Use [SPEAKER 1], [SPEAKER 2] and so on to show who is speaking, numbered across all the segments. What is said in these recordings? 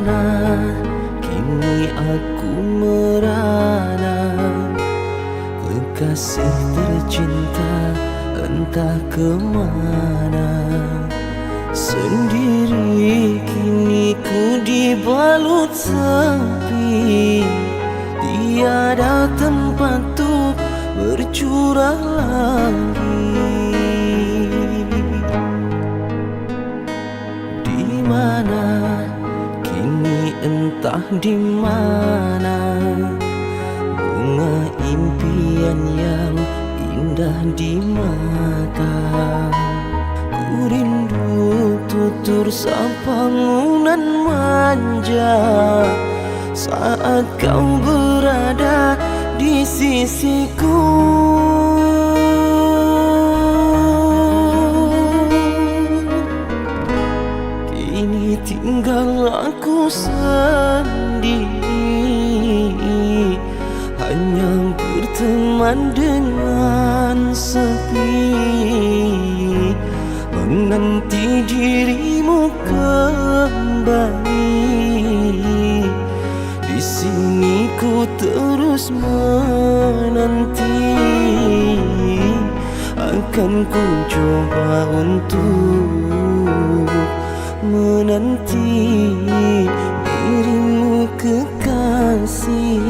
[SPEAKER 1] mana kini aku merana, kekasih tercinta entah kemana. Sendiri kini ku dibalut sepi, tiada tempat untuk bercurah lagi. Di mana kini entah di mana, bunga impian yang indah di mata. Ku rindu tutur sapangunan manja saat kau berada di sisiku. Kini tinggal aku sendiri, hanya berteman dengan sepi, menanti dirimu kembali. Di sini ku terus menanti, akan ku coba untuk menanti dirimu kekasih.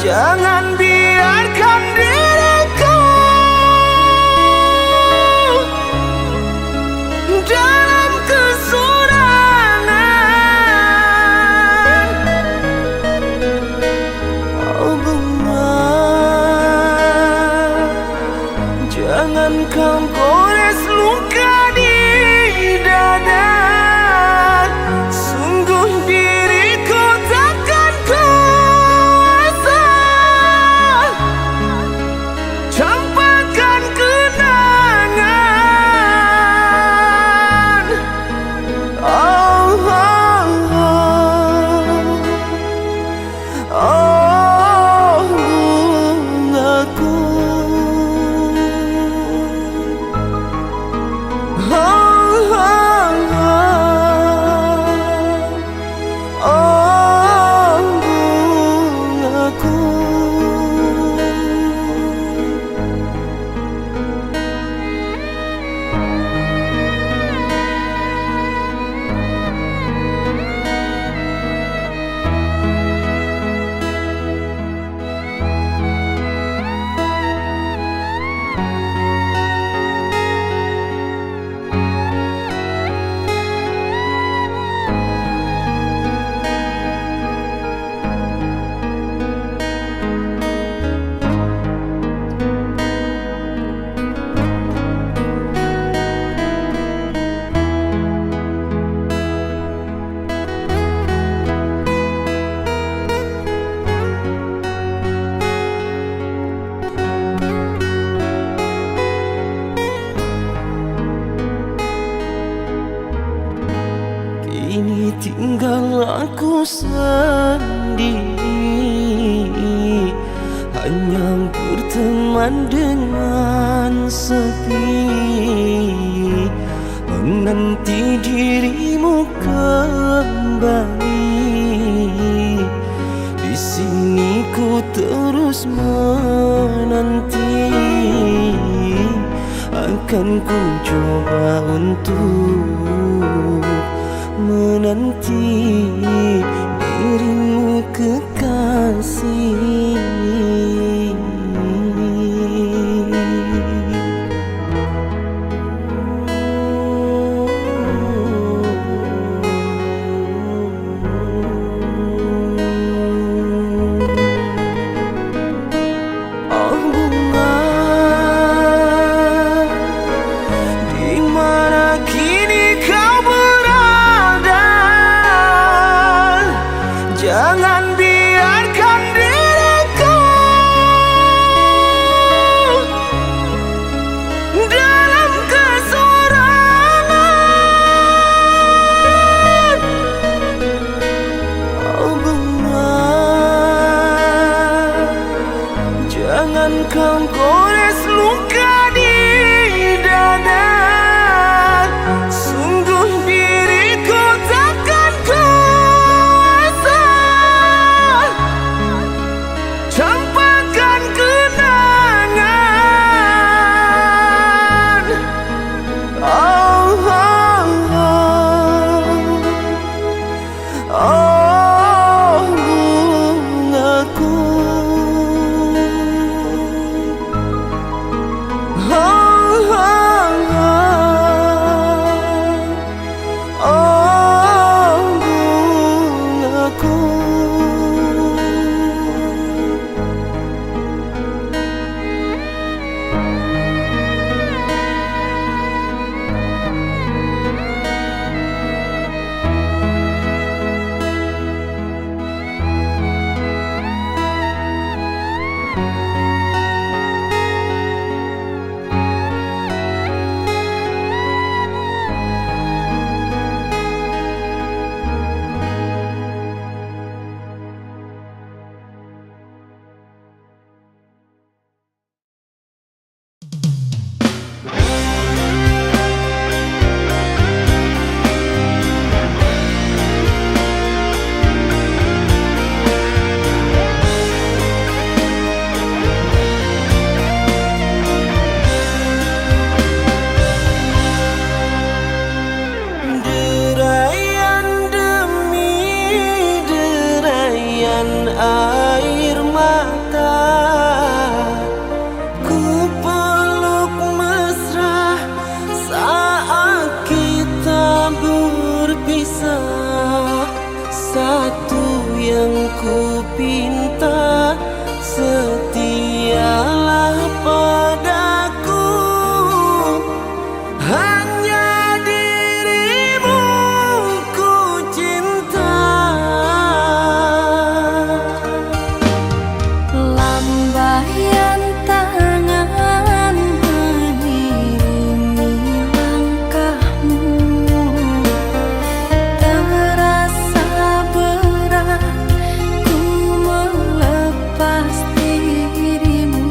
[SPEAKER 1] Jangan biarkan diriku dalam kesurangan. Oh bunga, jangan kau gores luka di dada. Sungguh diriku takkan kuasa campakkan kenangan. Oh, oh, oh, oh, bungaku. Oh, oh, oh, oh, bungaku. Kini tinggal aku sendiri, hanya berteman dengan sepi, menanti dirimu kembali. Di sini ku terus menanti, akan ku coba untuk menanti dirimu kekasih. Oh bunga, di mana kini kau berada. Jangan biarkan diri kau gores luka di dada. Sungguh diriku takkan kuasa campakkan kenangan. Oh, oh, oh, oh, bungaku. Air mata ku peluk mesra saat kita berpisah. Satu yang ku pinta, setialah padaku, hanya dirimu ku cinta.
[SPEAKER 2] Lambaian tangan mengiringi langkahmu, terasa berat ku melepas dirimu.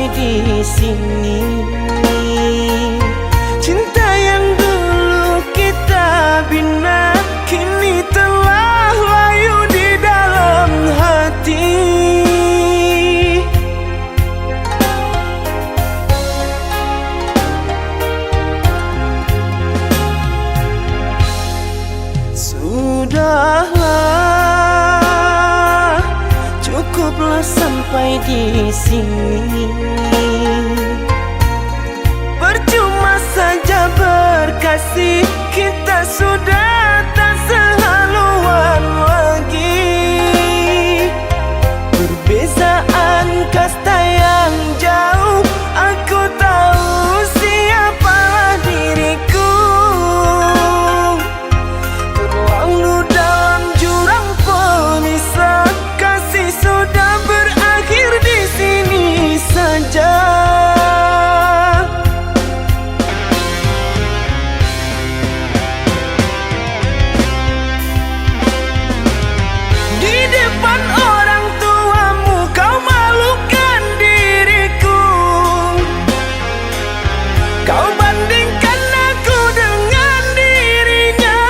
[SPEAKER 1] sampai di sini. Cinta yang dulu kita bina kini telah layu di dalam hati. Sudahlah, cukuplah sampai di sini. Percuma saja berkasih, kita sudah tak sehaluan lagi. Perbezaan kasta yang jauh, aku tahu siapalah diriku. Terlalu dalam jurang pemisah, kasih sudah berakhir di sini saja. Di depan orang tuamu kau malukan diriku. Kau bandingkan aku dengan dirinya.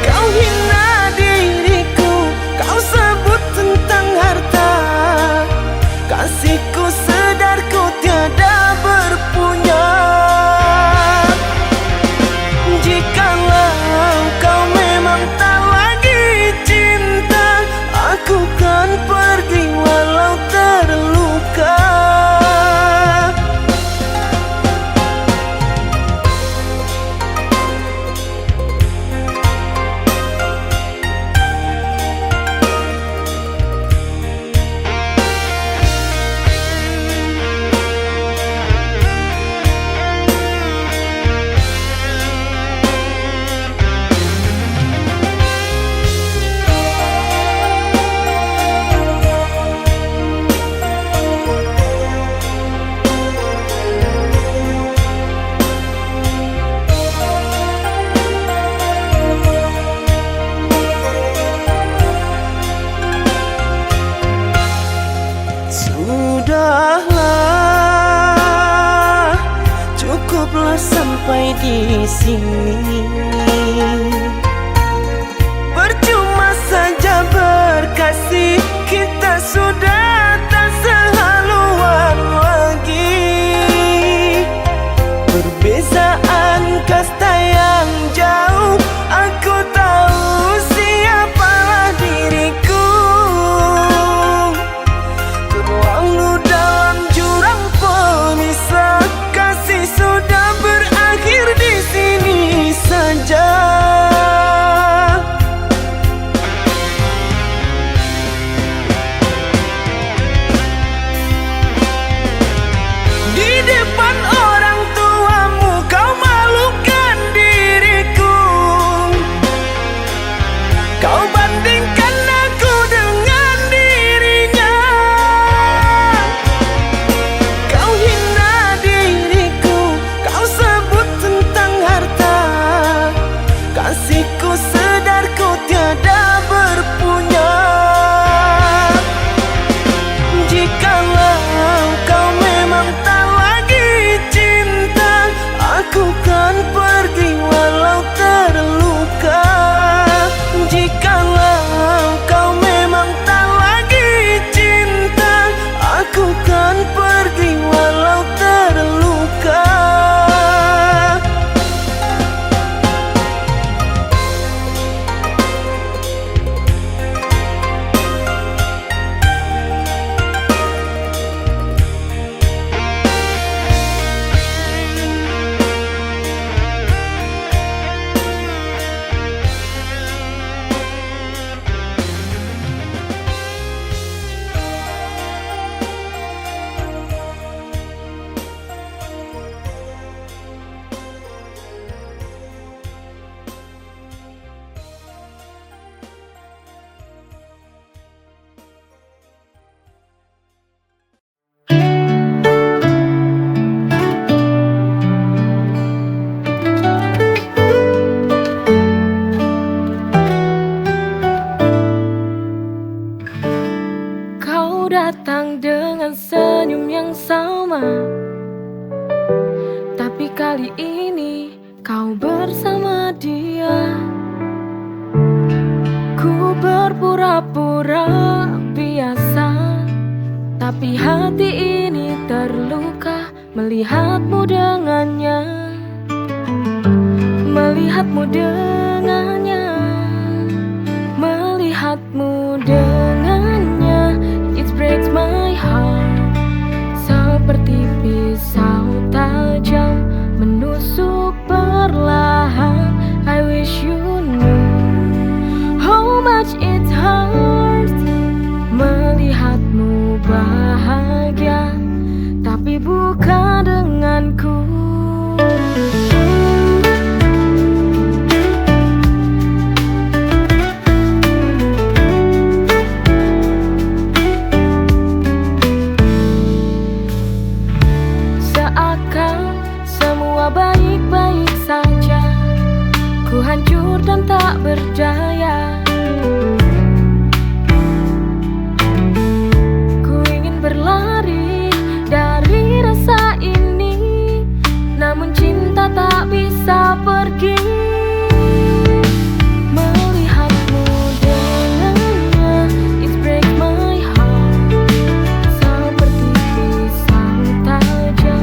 [SPEAKER 1] Kau hina diriku, kau sebut tentang harta. Kasihku sedarku tiada berpunya. Jikalau kau memang tak lagi cinta, aku kan pergi walau terluka. Sudahlah, cukuplah sampai di sini. Percuma saja berkasih, kita sudah tak sehaluan lagi. Perbezaan kasta yang jauh, aku tahu siapalah diriku. Terlalu dalam jurang pemisah, kasih sudah berakhir di sini saja. Di depan orang tuamu kau malukan diriku. Kau bandingkan aku dengan dirinya. Kau hina diriku, kau sebut tentang harta. Kasihku sedarku tiada berpunya. Jikalau kau memang tak lagi cinta, aku kan pergi walau terluka. Jikalau
[SPEAKER 2] datang dengan senyum yang sama, tapi kali ini kau bersama dia. Ku berpura-pura biasa, tapi hati ini terluka melihatmu dengannya. Melihatmu dengannya, melihatmu dengannya. It breaks my heart, seperti pisau tajam menusuk perlahan. I wish you knew how much it hurts melihatmu bahagia, tapi bukan denganku. Seakan semua baik-baik saja, ku hancur dan tak berdaya. Ku ingin berlari dari rasa ini, namun cinta tak bisa pergi. Melihatmu dengannya, it breaks my heart, seperti pisau tajam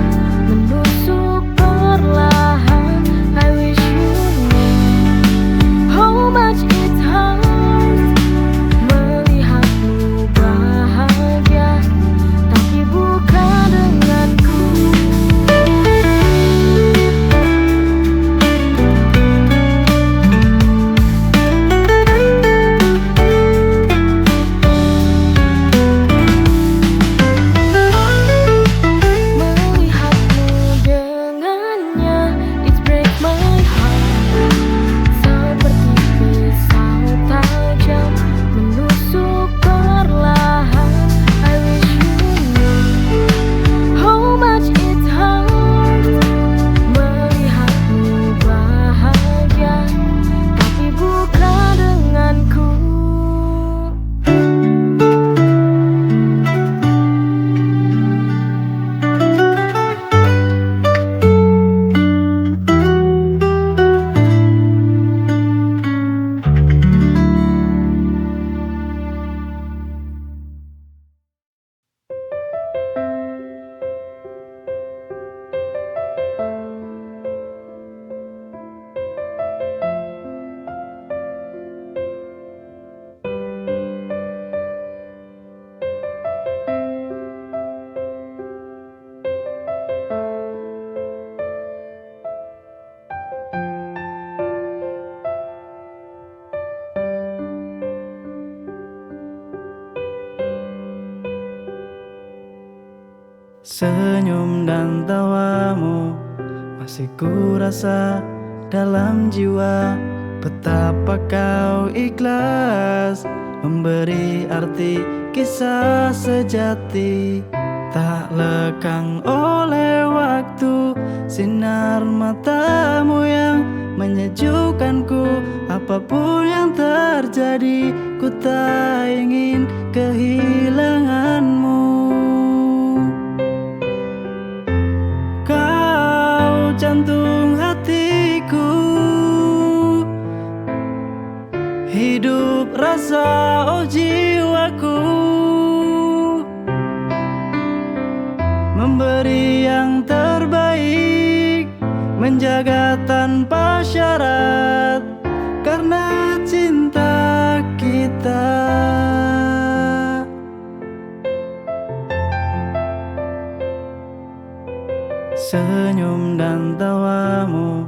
[SPEAKER 2] menusuk perlahan. I wish you knew how much it hurts melihatmu bahagia, tapi bukan denganku. Melihatmu dengannya, it breaks my heart, seperti pisau tajam menusuk perlahan. I wish you knew how much it hurts melihatmu bahagia, tapi bukan denganku.
[SPEAKER 1] Senyum dan tawamu masih ku rasa dalam jiwa. Betapa kau ikhlas memberi arti kisah sejati, tak lekang oleh waktu. Sinar matamu yang menyejukkanku. Apapun yang terjadi, ku tak ingin kehilanganmu. Jantung hatiku, hidup rasa oh jiwaku, memberi yang terbaik, menjaga tanpa syarat, karena cinta kita. Senyum dan tawamu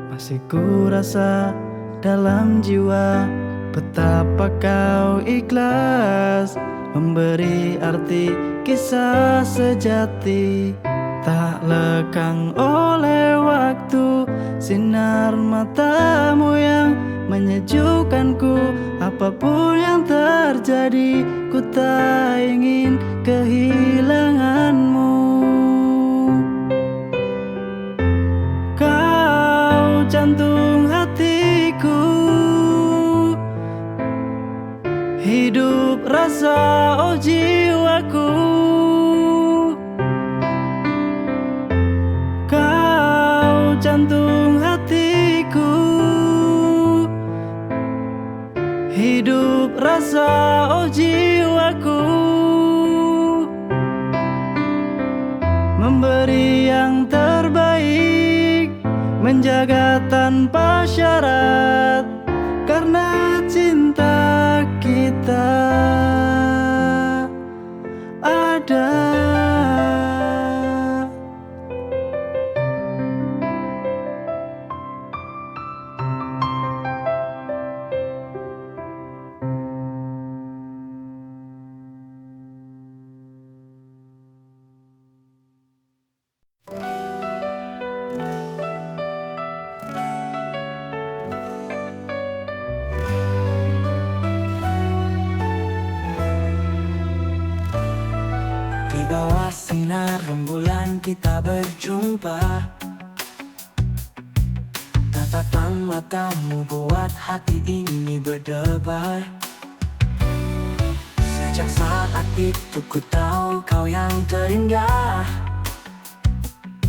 [SPEAKER 1] masih ku rasa dalam jiwa. Betapa kau ikhlas memberi arti kisah sejati, tak lekang oleh waktu. Sinar matamu yang menyejukkanku. Apapun yang terjadi, ku tak ingin kehilanganmu. Jantung hatiku, Hidup rasa oh jiwaku, kau jantung hatiku. Hidup rasa oh jiwaku, memberi yang terbaik, menjaga tanpa syarat, karena cinta kita ada.
[SPEAKER 3] Di bawah sinar rembulan kita berjumpa. Tatapan matamu buat hati ini berdebar. Sejak saat itu ku tahu kau yang terindah.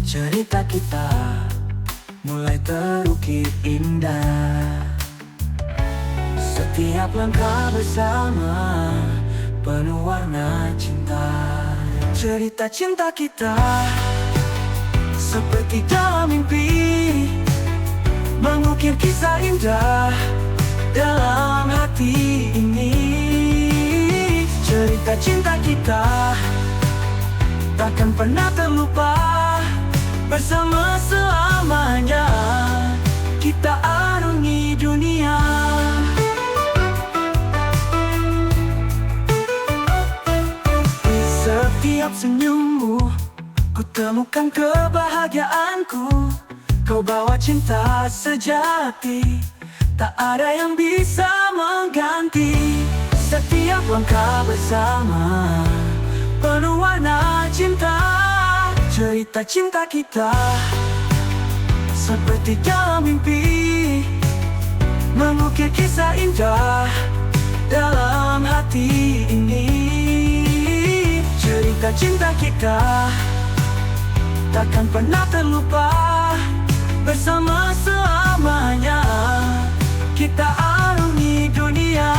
[SPEAKER 3] Cerita kita mulai terukir indah. Setiap langkah bersama penuh warna cinta. Cerita cinta kita seperti dalam mimpi, mengukir kisah indah dalam hati ini. Cerita cinta kita takkan pernah terlupa, bersama selamanya kita arungi dunia. Setiap senyummu, ku temukan kebahagiaanku. Kau bawa cinta sejati, tak ada yang bisa mengganti. Setiap langkah bersama penuh warna cinta. Cerita cinta kita seperti dalam mimpi, mengukir kisah indah dalam hati ini. Cerita cinta kita takkan pernah terlupa, bersama selamanya kita arungi dunia.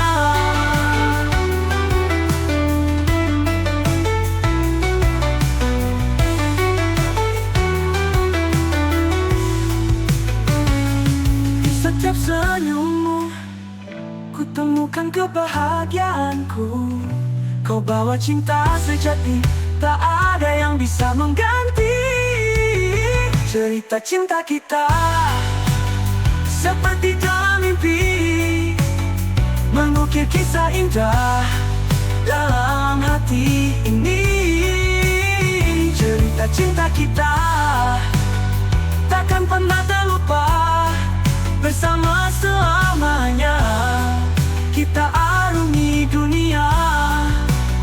[SPEAKER 3] Di setiap senyummu, ku temukan kebahagiaanku. Kau bawa cinta sejati, tak ada yang bisa mengganti. Cerita cinta kita seperti dalam mimpi, mengukir kisah indah dalam hati ini. Cerita cinta kita takkan pernah terlupa, bersama selamanya kita arungi dunia.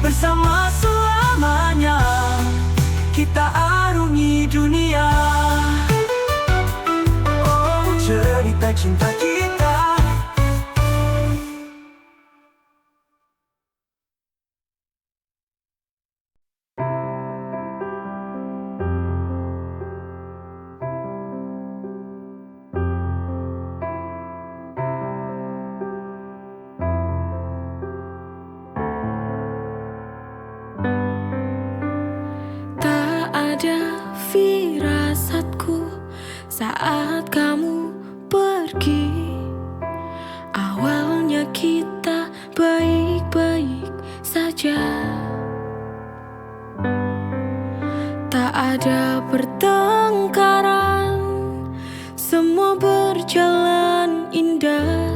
[SPEAKER 3] Bersama selamanya kita arungi dunia. Oh, cerita cinta kita.
[SPEAKER 2] Firasatku saat kamu pergi, awalnya kita baik-baik saja, tak ada pertengkaran, semua berjalan indah.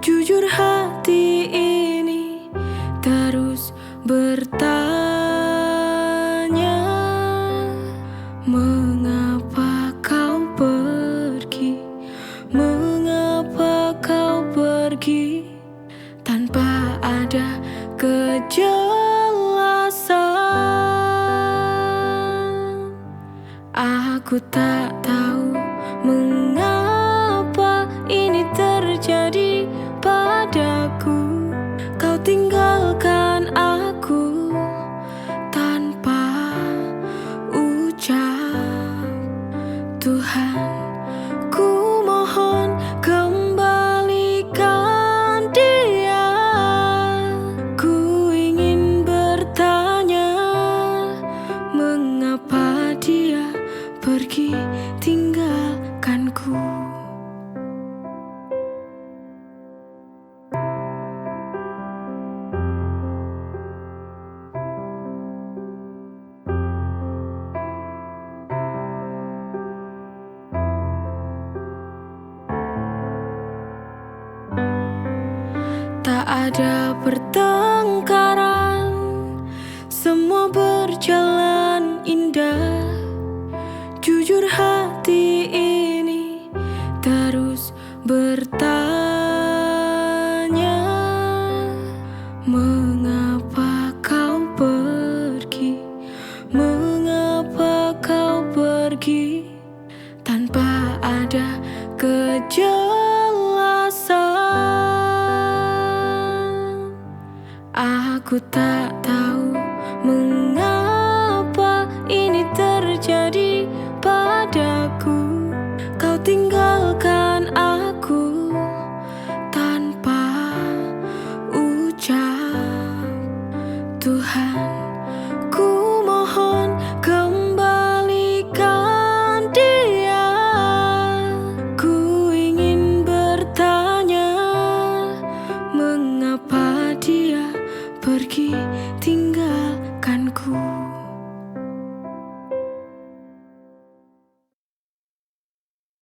[SPEAKER 2] Jujur hati ini terus bertanya, mengapa kau pergi? Mengapa kau pergi tanpa ada kejelasan? Aku tak tahu mengapa ini terjadi padaku. Tak ada pertengkaran, semua berjalan indah. Jujur hati ini terus bertanya, mengapa kau pergi? Mengapa kau pergi tanpa ada kejelasan? Aku tak tahu mengapa ini terjadi padaku. Kau tinggalkan aku tanpa ucap. Tuhan,